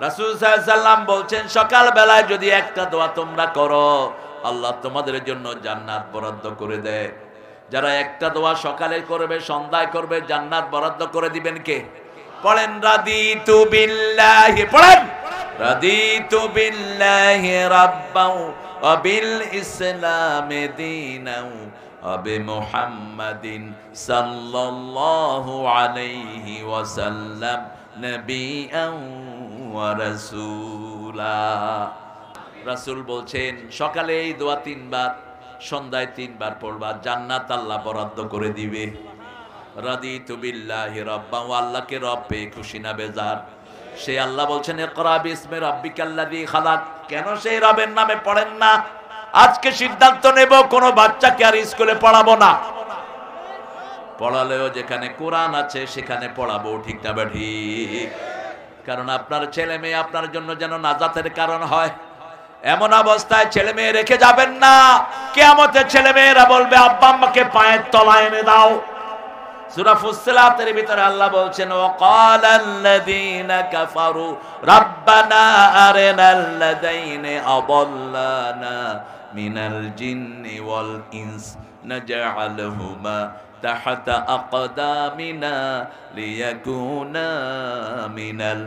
রাসূল সাল্লাল্লাহু আলাইহি সাল্লাম বলছেন সকাল বেলায় যদি একটা দোয়া তোমরা করো আল্লাহ তোমাদের জন্য জান্নাত বরাদ্দ করে দেয়। যারা একটা দোয়া সকালে করবে সন্ধ্যায় করবে জান্নাত বরাদ্দ করে দিবেন কে? পড়েন রাদিতু বিল্লাহি, পড়েন রাদিতু বিল্লাহি রাব্বাও ওয়া বিল ইসলামি দীনাও ওয়া বিমুহাম্মাদিন সাল্লাল্লাহু আলাইহি ওয়াসাল্লাম নবিয়্যান ওয়া রাসূলা। রাসূল বলছেন সকালে এই দোয়া 3 বার, সন্ধ্যায় 3 বার পড়বা, জান্নাত আল্লাহ বরাদ্দ করে দিবে। রাদিতু বিল্লাহি রাব্বান, আল্লাহকে রব পেয়ে খুশি না বেজার? সে আল্লাহ বলছেন ইকরা বিসমি রাব্বিকাল্লাযী খালাক। কেন সেই রবের নামে পড়েন না? আজকে সিদ্ধান্ত নেব কোন বাচ্চাকে আর স্কুলে পড়াবো না, পড়ালেও যেখানে কোরআন আছে সেখানে পড়াবো, ঠিক না ঠিক? কারণ আপনার ছেলে মেয়ে আপনার জন্য যেন নাজাতের কারণ হয়, এমন অবস্থায় ছেলে মেয়ে রেখে যাবেন না। কিয়ামতে ছেলে মেয়েরা বলবে আব্বা আম্মাকে পায়ের তলায় এনে দাও। সূরা ফুসসিলাতের ভিতরে আল্লাহ বলছেন ওয়াকালাল্লাযীনা কাফারু রাব্বানা আরিনাল্লাযীনা আদাল্লানা মিনাল জিন্নি ওয়াল ইনস নাজআলহুমা তাহতা আকদামিনা লিয়াকুনা মিনাল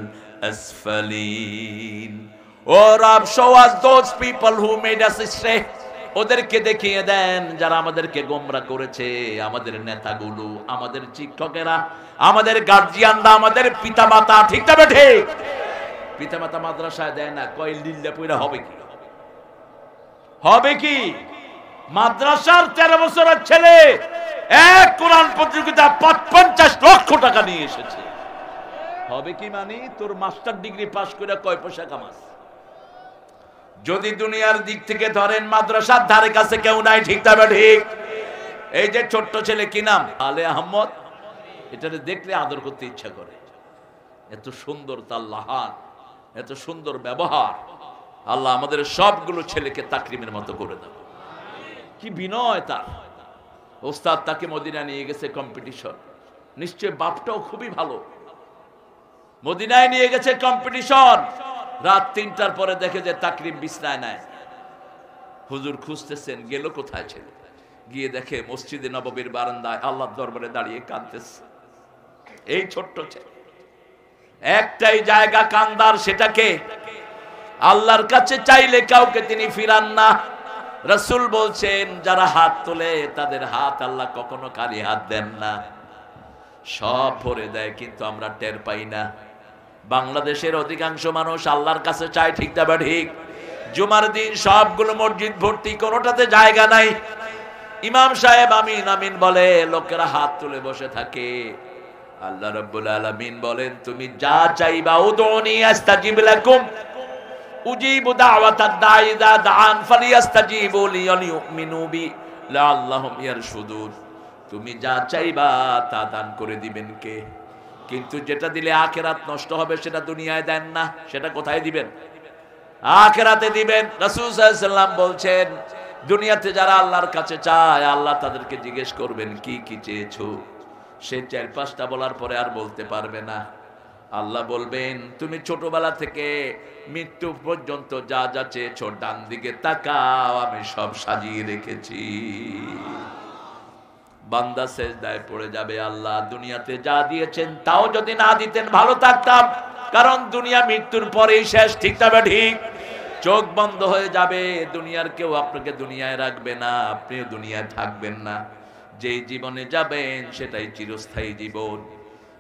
আসফালিন। ও রব, show us those people who made us stray. ওদেরকে দেখিয়ে দেন যারা আমাদেরকে গোমরা করেছে, আমাদের নেতাগুলো, আমাদের শিক্ষকেরা, আমাদের গার্জিয়ানরা, আমাদের পিতামাতা, ঠিক না ঠিক? পিতামাতা মাদ্রাসায় দেয় না, কয় লিল্লা পয়রা হবে কি? হবে কি? মাদ্রাসার 13 বছরের ছেলে এক কোরআন প্রতিযোগিতা 50 লক্ষ টাকা নিয়ে এসেছে, হবে কি? মানে তোর মাস্টার ডিগ্রি পাস করে কয় পয়সা কামাস? যদি দুনিয়ার দিক থেকে ধরেন মাদ্রাসার ধারে কাছে কেউ নাই, ঠিক না ঠিক? এই যে ছোট্ট ছেলে, কি নাম? আলে আহমদ। এটাকে দেখলে আদর করতে ইচ্ছা করে, এত সুন্দর তার লাহান, এত সুন্দর ব্যবহার। আল্লাহ আমাদের সবগুলো ছেলেকে তাকরিমের মতো করে দেব। কি বিনয় তার! ওস্তাদ তাকে মদিনা নিয়ে গেছে কম্পিটিশন, নিশ্চয় বাপটাও খুবই ভালো, মদিনায় নিয়ে গেছে কম্পিটিশন। রাত 3টার পরে দেখে যে তাকরিম বিছনায় নাই। হুজুর খুঁজতেছেন গেল কোথায় ছেলে, গিয়ে দেখে মসজিদে নববীর বারান্দায় আল্লাহর দরবারে দাঁড়িয়ে কাঁদতেছে। এই ছোট্ট ছেলে, একটাই জায়গা কান্দার, সেটাকে আল্লাহর কাছে চাইলে কাউকে তিনি ফিরান না। রাসূল বলছেন যারা হাত তোলে তাদের হাত আল্লাহ কখনো খালি হাত দেন না, সব ভরে দেয়, কিন্তু আমরা টের পাই না। বাংলাদেশের অধিকাংশ মানুষ আল্লাহর কাছে চায়, ঠিক না ঠিক? জুমার দিন সবগুলো মসজিদ ভর্তি, কোনোটাতে জায়গা নাই। ইমাম সাহেব আমিন আমিন বলে, লোকেরা হাত তুলে বসে থাকে। আল্লাহ রাব্বুল আলামিন বলেন তুমি যা চাইবা, উদউনি আস্তাজিব লাকুম উজিবু দাওয়াতাদ দাঈ ইযা দাআন ফালিয়াস্তাজিবু লি ওয়ালিউমিনু বি লাআল্লাহুম ইয়ারশুদুন। তুমি যা চাইবা তা দান করে দিবেন কে? কিন্তু যেটা দিলে আখিরাত নষ্ট হবে সেটা দুনিয়ায় দেন না, সেটা কোথায় দিবেন? আখিরাতে দিবেন। রাসূল সাল্লাল্লাহু আলাইহি সাল্লাম বলছেন দুনিয়াতে যারা আল্লাহর কাছে চায় আল্লাহ তাদেরকে জিজ্ঞেস করবেন কি কি চেয়েছো? সে 4-5টা বলার পরে আর বলতে পারবে না। আল্লাহ বলবেন তুমি ছোটবেলা থেকে মৃত্যু পর্যন্ত যা যা চেয়েছো ডান দিকে তাকাও, আমি সব সাজিয়ে রেখেছি। বান্দা সেজদায় পড়ে যাবে, আল্লাহ দুনিয়াতে যা দিয়েছেন তাও যদি না দিতেন ভালো থাকতাম, কারণ দুনিয়া মৃত্যুর পরেই শেষ, ঠিক না ঠিক? চোখ বন্ধ হয়ে যাবে, দুনিয়ার কেউ আপনাকে দুনিয়ায় রাখবে না, আপনিও দুনিয়ায় থাকবেন না। যেই জীবনে যাবেন সেটাই চিরস্থায়ী জীবন।